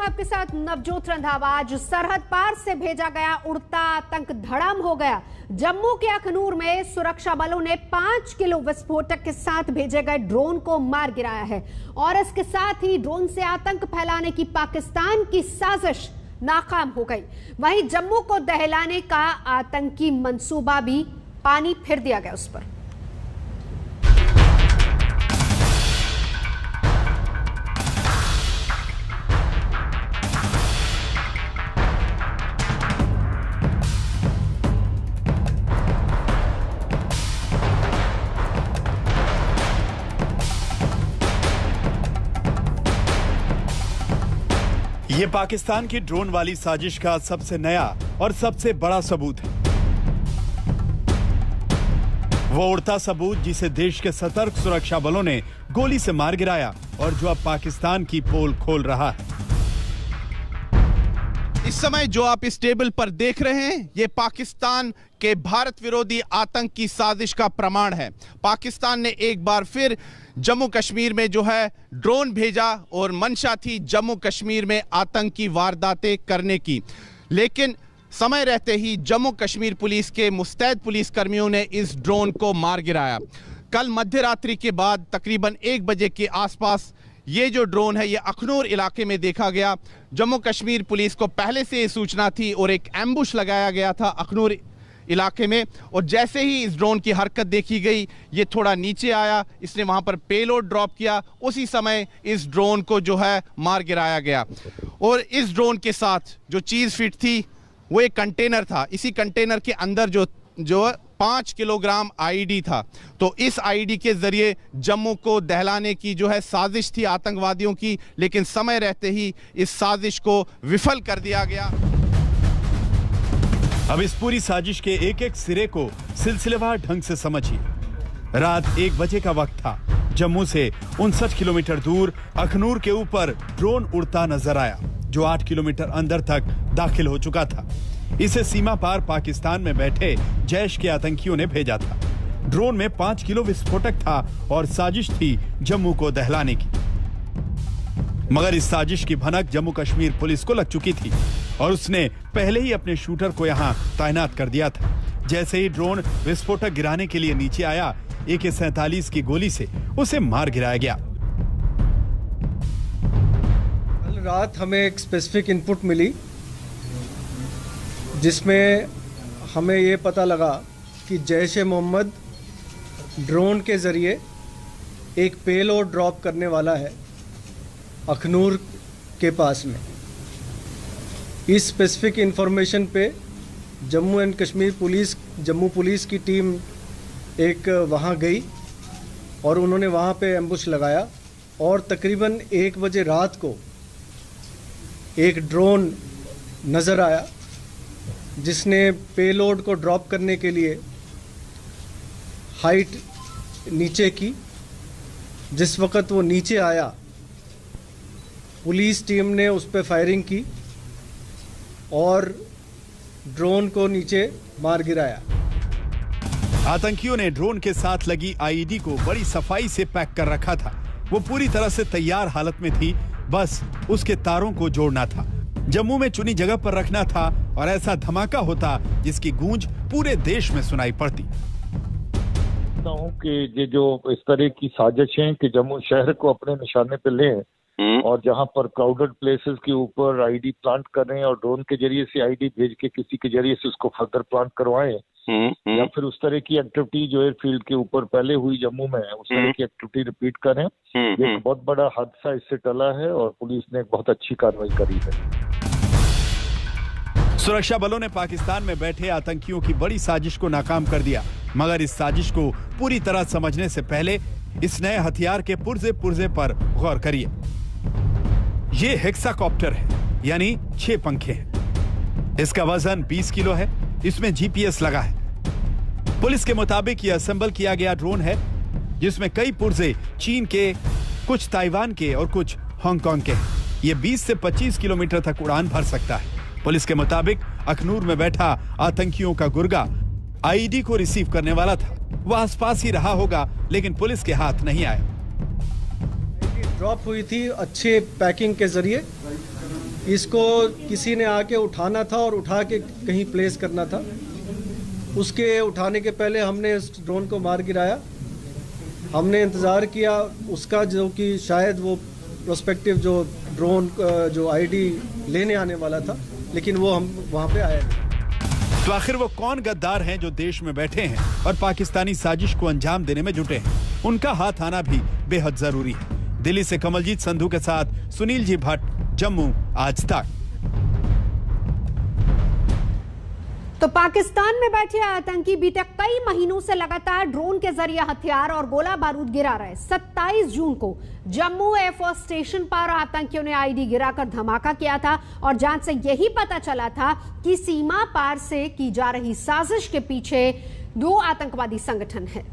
हूं आपके साथ नवजोत रंधावा। आज सरहद पार से भेजा गया उड़ता आतंक धड़ाम हो गया। जम्मू के अखनूर में सुरक्षा बलों ने 5 किलो विस्फोटक के साथ भेजे गए ड्रोन को मार गिराया है और इसके साथ ही ड्रोन से आतंक फैलाने की पाकिस्तान की साजिश नाकाम हो गई। वहीं जम्मू को दहलाने का आतंकी मंसूबा भी पानी फिर दिया गया उस पर। ये पाकिस्तान की ड्रोन वाली साजिश का सबसे नया और सबसे बड़ा सबूत है। वो उड़ता सबूत जिसे देश के सतर्क सुरक्षा बलों ने गोली से मार गिराया और जो अब पाकिस्तान की पोल खोल रहा है। इस समय जो आप इस टेबल पर देख रहे हैं, ये पाकिस्तान के भारत विरोधी आतंक की साजिश का प्रमाण है। पाकिस्तान ने एक बार फिर जम्मू कश्मीर में जो है ड्रोन भेजा और मंशा थी जम्मू कश्मीर में आतंकी वारदातें करने की, लेकिन समय रहते ही जम्मू कश्मीर पुलिस के मुस्तैद पुलिस कर्मियों ने इस ड्रोन को मार गिराया। कल मध्य रात्रि के बाद तकरीबन 1 बजे के आसपास ये जो ड्रोन है ये अखनूर इलाके में देखा गया। जम्मू कश्मीर पुलिस को पहले से सूचना थी और एक एम्बुश लगाया गया था अखनूर इलाके में, और जैसे ही इस ड्रोन की हरकत देखी गई, ये थोड़ा नीचे आया, इसने वहां पर पेलोड ड्रॉप किया, उसी समय इस ड्रोन को जो है मार गिराया गया। और इस ड्रोन के साथ जो चीज फिट थी वो एक कंटेनर था। इसी कंटेनर के अंदर जो 5 किलोग्राम आईडी था। तो इस आईडी के जरिए जम्मू को दहलाने की जो है साजिश थी आतंकवादियों की, लेकिन समय रहते ही इस साजिश को विफल कर दिया गया। अब इस पूरी साजिश के एक एक सिरे को सिलसिलेवार ढंग से समझिए। रात 1 बजे का वक्त था। जम्मू से 59 किलोमीटर दूर अखनूर के ऊपर ड्रोन उड़ता नजर आया जो 8 किलोमीटर अंदर तक दाखिल हो चुका था। इसे सीमा पार पाकिस्तान में बैठे जैश के आतंकियों ने भेजा था। ड्रोन में 5 किलो विस्फोटक था और साजिश थी जम्मू को दहलाने की। मगर इस साजिश की भनक जम्मू कश्मीर पुलिस को लग चुकी थी और उसने पहले ही अपने शूटर को यहां तैनात कर दिया था। जैसे ही ड्रोन विस्फोटक गिराने के लिए नीचे आया, AK-47 की गोली से उसे मार गिराया गया। कल रात हमें एक स्पेसिफिक इनपुट मिली जिसमें हमें ये पता लगा कि जैश-ए-मोहम्मद ड्रोन के ज़रिए एक पेलोड ड्रॉप करने वाला है अखनूर के पास में। इस स्पेसिफिक इंफॉर्मेशन पे Jammu and Kashmir police, Jammu police की टीम एक वहाँ गई और उन्होंने वहाँ पे एम्बुश लगाया और तकरीबन 1 बजे रात को एक ड्रोन नज़र आया जिसने पेलोड को ड्रॉप करने के लिए हाइट नीचे की। जिस वक़्त वो नीचे आया, पुलिस टीम ने उस पर फायरिंग की और ड्रोन को नीचे मार गिराया। आतंकियों ने ड्रोन के साथ लगी आईडी को बड़ी सफाई से पैक कर रखा था। वो पूरी तरह से तैयार हालत में थी, बस उसके तारों को जोड़ना था, जम्मू में चुनी जगह पर रखना था और ऐसा धमाका होता जिसकी गूंज पूरे देश में सुनाई पड़ती। हूँ कि ये जो इस तरह की साजिश है कि जम्मू शहर को अपने निशाने पे लें और जहाँ पर क्राउडेड प्लेसेस के ऊपर आईडी प्लांट कर रहे हैं और ड्रोन के जरिए से आईडी भेज के किसी के जरिए से उसको फर्दर प्लांट करवाएं, या फिर उस तरह की एक्टिविटी जो एयरफील्ड के ऊपर पहले हुई जम्मू में उस तरह की एक्टिविटी रिपीट करें। ये एक बहुत बड़ा हादसा इससे टला है और पुलिस ने एक बहुत अच्छी कार्रवाई करी है। सुरक्षा बलों ने पाकिस्तान में बैठे आतंकियों की बड़ी साजिश को नाकाम कर दिया, मगर इस साजिश को पूरी तरह समझने से पहले इस नए हथियार के पुर्जे पुर्जे पर गौर करिए। ये हेक्साकॉप्टर है, यानी 6 पंखे हैं। इसका वजन 20 किलो है। इसमें GPS लगा है। पुलिस के मुताबिक यह असेंबल किया गया ड्रोन है जिसमें कई पुर्जे चीन के, कुछ ताइवान के और कुछ हांगकांग के हैं। ये 20 से 25 किलोमीटर तक उड़ान भर सकता है। पुलिस के मुताबिक अखनूर में बैठा आतंकियों का गुर्गा आईडी को रिसीव करने वाला था। वह आसपास ही रहा होगा, लेकिन पुलिस के हाथ नहीं आया। ड्रॉप हुई थी अच्छे पैकिंग के जरिए इसको किसी ने आके उठाना था और उठा के कहीं प्लेस करना था। उसके उठाने के पहले हमने इस ड्रोन को मार गिराया। हमने इंतज़ार किया उसका, जो कि शायद वो प्रोस्पेक्टिव जो ड्रोन जो आईडी लेने आने वाला था, लेकिन वो हम वहाँ पे आए नहीं। तो आखिर वो कौन गद्दार हैं जो देश में बैठे हैं और पाकिस्तानी साजिश को अंजाम देने में जुटे हैं? उनका हाथ आना भी बेहद जरूरी है। दिल्ली से कमलजीत संधू के साथ सुनील जी भट्ट, जम्मू आज तक। तो पाकिस्तान में बैठे आतंकी बीते कई महीनों से लगातार ड्रोन के जरिए हथियार और गोला बारूद गिरा रहे। 27 जून को जम्मू एयरफोर्स स्टेशन पर आतंकियों ने आईडी गिराकर धमाका किया था और जांच से यही पता चला था कि सीमा पार से की जा रही साजिश के पीछे 2 आतंकवादी संगठन है।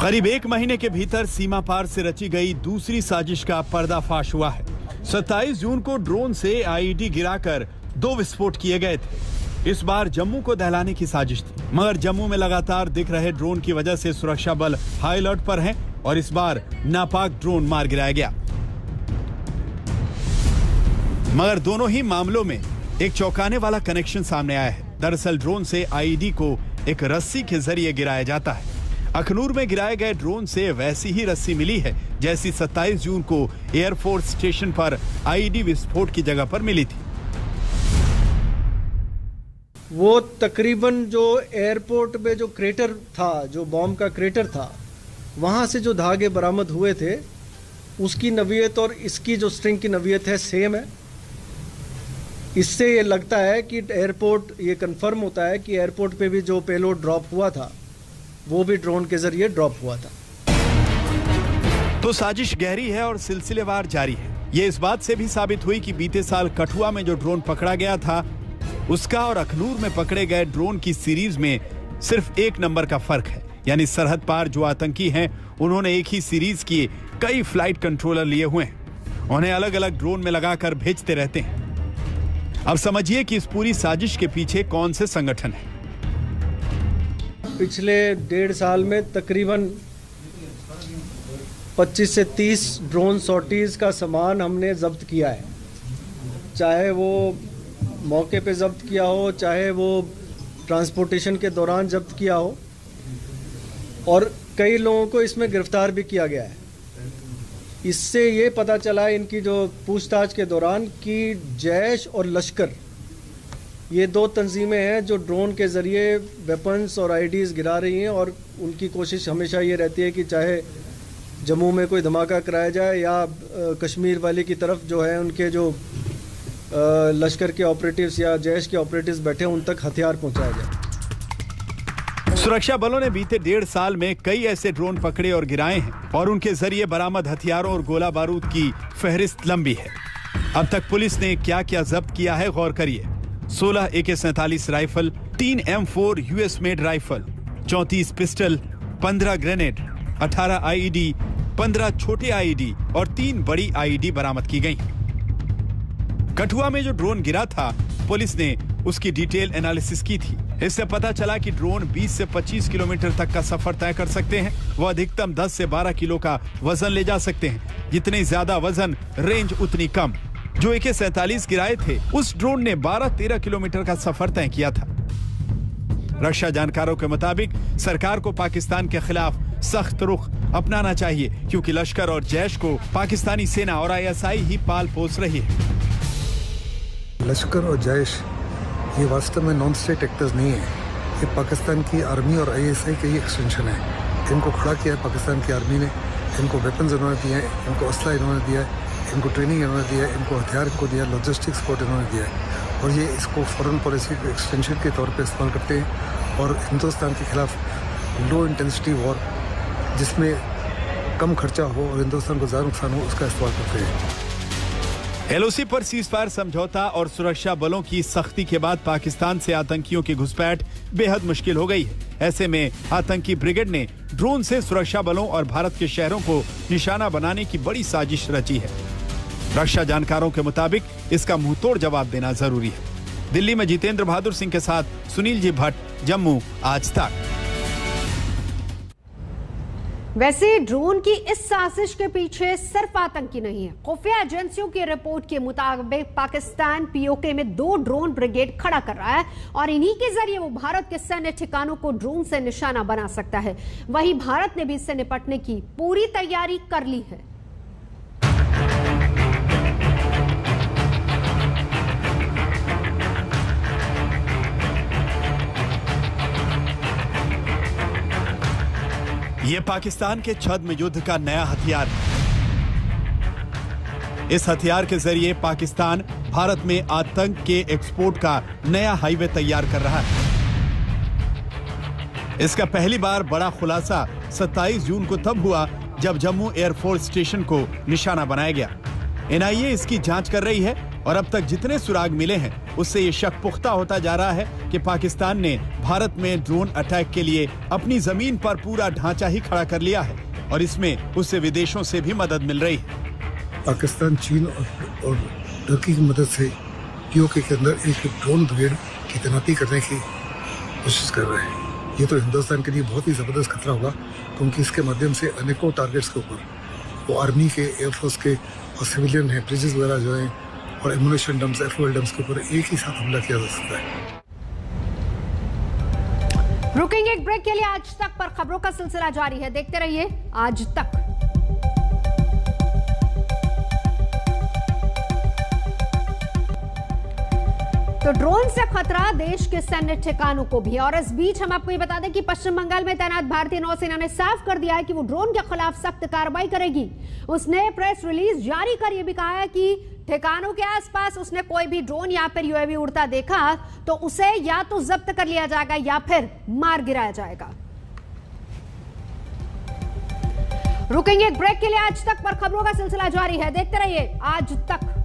करीब 1 महीने के भीतर सीमा पार से रची गई दूसरी साजिश का पर्दाफाश हुआ है। 27 जून को ड्रोन से आईडी गिराकर 2 विस्फोट किए गए थे। इस बार जम्मू को दहलाने की साजिश थी, मगर जम्मू में लगातार दिख रहे ड्रोन की वजह से सुरक्षा बल हाई अलर्ट पर हैं और इस बार नापाक ड्रोन मार गिराया गया। मगर दोनों ही मामलों में एक चौंकाने वाला कनेक्शन सामने आया है। दरअसल ड्रोन से आईडी को एक रस्सी के जरिए गिराया जाता है। अखनूर में गिराए गए ड्रोन से वैसी ही रस्सी मिली है जैसी 27 जून को एयरफोर्स स्टेशन पर आईडी विस्फोट की जगह पर मिली थी। वो तकरीबन जो एयरपोर्ट में जो क्रेटर था, जो बॉम्ब का क्रेटर था, वहाँ से जो धागे बरामद हुए थे, उसकी नवीयत और इसकी जो स्ट्रिंग की नवीयत है सेम है। इससे ये लगता है कि एयरपोर्ट, ये कंफर्म होता है कि एयरपोर्ट पे भी जो पेलोड ड्रॉप हुआ था वो भी ड्रोन के जरिए ड्रॉप हुआ था। तो साजिश गहरी है और सिलसिलेवार जारी है। ये इस बात से भी साबित हुई कि बीते साल कठुआ में जो ड्रोन पकड़ा गया था, उसका और अखनूर में पकड़े गए ड्रोन की सीरीज में सिर्फ 1 नंबर का फर्क है। यानी सरहद पार जो आतंकी हैं, उन्होंने एक ही सीरीज की कई फ्लाइट कंट्रोलर लिए हुए हैं। उन्हें अलग अलग ड्रोन में लगाकर भेजते रहते हैं। अब समझिए कि इस पूरी साजिश के पीछे कौन से संगठन है। पिछले 1.5 साल में तकरीबन 25 से 30 ड्रोन सॉर्टीज का सामान हमने जब्त किया है। चाहे वो मौके पे जब्त किया हो, चाहे वो ट्रांसपोर्टेशन के दौरान जब्त किया हो, और कई लोगों को इसमें गिरफ्तार भी किया गया है। इससे ये पता चला इनकी जो पूछताछ के दौरान कि जैश और लश्कर, ये 2 तंजीमें हैं जो ड्रोन के ज़रिए वेपन्स और आईडीज़ गिरा रही हैं, और उनकी कोशिश हमेशा ये रहती है कि चाहे जम्मू में कोई धमाका कराया जाए या कश्मीर वाले की तरफ जो है उनके जो लश्कर के ऑपरेटिव्स या जैश के ऑपरेटिव्स बैठे उन तक हथियार पहुंचाया जाए। सुरक्षा बलों ने बीते 1.5 साल में कई ऐसे ड्रोन पकड़े और गिराए हैं और उनके जरिए बरामद हथियारों और गोला बारूद की फहरिस्त लंबी है। अब तक पुलिस ने क्या क्या जब्त किया है, गौर करिए। 16 AK-47 rifle, 3 M4 US made rifle, 34 pistol, 15 grenade, 18 IED, 15 छोटे IED और 3 बड़ी IED बरामद की गई। कठुआ में जो ड्रोन गिरा था, पुलिस ने उसकी डिटेल एनालिसिस की थी। इससे पता चला कि ड्रोन 20 से 25 किलोमीटर तक का सफर तय कर सकते हैं। वो अधिकतम 10 से 12 किलो का वजन ले जा सकते हैं। जितनी ज्यादा वजन, रेंज उतनी कम। जो AK-47 गिराए थे, उस ड्रोन ने 12-13 किलोमीटर का सफर तय किया था। रक्षा जानकारों के मुताबिक सरकार को पाकिस्तान के खिलाफ सख्त रुख अपनाना चाहिए, क्योंकि लश्कर और जैश को पाकिस्तानी सेना और ISI ही पाल पोस रही है। लश्कर और जैश ये वास्तव में नॉन स्टेट एक्टर्स नहीं है। ये पाकिस्तान की आर्मी और ISI का ही एक्सटेंशन है। इनको खड़ा किया है पाकिस्तान की आर्मी ने, इनको वेपन्स इन्होंने दिए हैं, इनको असला इन्होंने दिया है, इनको ट्रेनिंग इन्होंने दिया है, इनको हथियार को दिया, लॉजिस्टिक सपोर्ट इन्होंने दिया है, और ये इसको फॉरेन पॉलिसी के एक्सटेंशन के तौर पे इस्तेमाल करते हैं। और हिंदुस्तान के खिलाफ लो इंटेंसिटी वॉर, जिसमें कम खर्चा हो और हिंदुस्तान को ज़्यादा नुकसान हो, उसका इस्तेमाल करते हैं। LOC पर सीजफायर समझौता और सुरक्षा बलों की सख्ती के बाद पाकिस्तान से आतंकियों की घुसपैठ बेहद मुश्किल हो गई है। ऐसे में आतंकी ब्रिगेड ने ड्रोन से सुरक्षा बलों और भारत के शहरों को निशाना बनाने की बड़ी साजिश रची है। रक्षा जानकारों के मुताबिक इसका मुंहतोड़ जवाब देना जरूरी है। दिल्ली में जितेंद्र बहादुर सिंह के साथ सुनील जी भट्ट, जम्मू आज तक। वैसे ड्रोन की इस साजिश के पीछे सिर्फ आतंकी नहीं है। खुफिया एजेंसियों की रिपोर्ट के मुताबिक पाकिस्तान पीओके में 2 ड्रोन ब्रिगेड खड़ा कर रहा है और इन्हीं के जरिए वो भारत के सैन्य ठिकानों को ड्रोन से निशाना बना सकता है। वहीं भारत ने भी इससे निपटने की पूरी तैयारी कर ली है। ये पाकिस्तान के छद्म युद्ध का नया हथियार है। इस हथियार के जरिए पाकिस्तान भारत में आतंक के एक्सपोर्ट का नया हाईवे तैयार कर रहा है। इसका पहली बार बड़ा खुलासा 27 जून को तब हुआ जब जम्मू एयरफोर्स स्टेशन को निशाना बनाया गया। एनआईए इसकी जांच कर रही है और अब तक जितने सुराग मिले हैं उससे ये शक पुख्ता होता जा रहा है कि पाकिस्तान ने भारत में ड्रोन अटैक के लिए अपनी जमीन पर पूरा ढांचा ही खड़ा कर लिया है और इसमें उससे विदेशों से भी मदद मिल रही है। पाकिस्तान, चीन और तुर्की की मदद से पीओके के अंदर एक ड्रोन ब्रिगेड की तैनाती करने की कोशिश कर रहे हैं। ये तो हिंदुस्तान के लिए बहुत ही ज़बरदस्त खतरा होगा क्योंकि इसके माध्यम से अनेकों टारगेट्स के ऊपर वो आर्मी के, एयरफोर्स के और सिविलियन हैं, ब्रिजेस वगैरह जो हैं और एमुनेशन डम्स, एफओएल डम्स के ऊपर एक ही साथ हमला किया जा सकता है। रुकेंगे एक ब्रेक के लिए। आज तक पर खबरों का सिलसिला जारी है, देखते रहिए आज तक। तो ड्रोन से खतरा देश के सैन्य ठिकानों को भी। और इस बीच हम आपको ये बता दें कि पश्चिम बंगाल में तैनात भारतीय नौसेना ने साफ कर दिया है कि वो ड्रोन के खिलाफ सख्त कार्रवाई करेगी। उसने प्रेस रिलीज जारी कर यह भी कहा है कि ठिकानों के आसपास उसने कोई भी ड्रोन या फिर यूएवी उड़ता देखा तो उसे या तो जब्त कर लिया जाएगा या फिर मार गिराया जाएगा। रुकेंगे एक ब्रेक के लिए। आज तक पर खबरों का सिलसिला जारी है, देखते रहिए आज तक।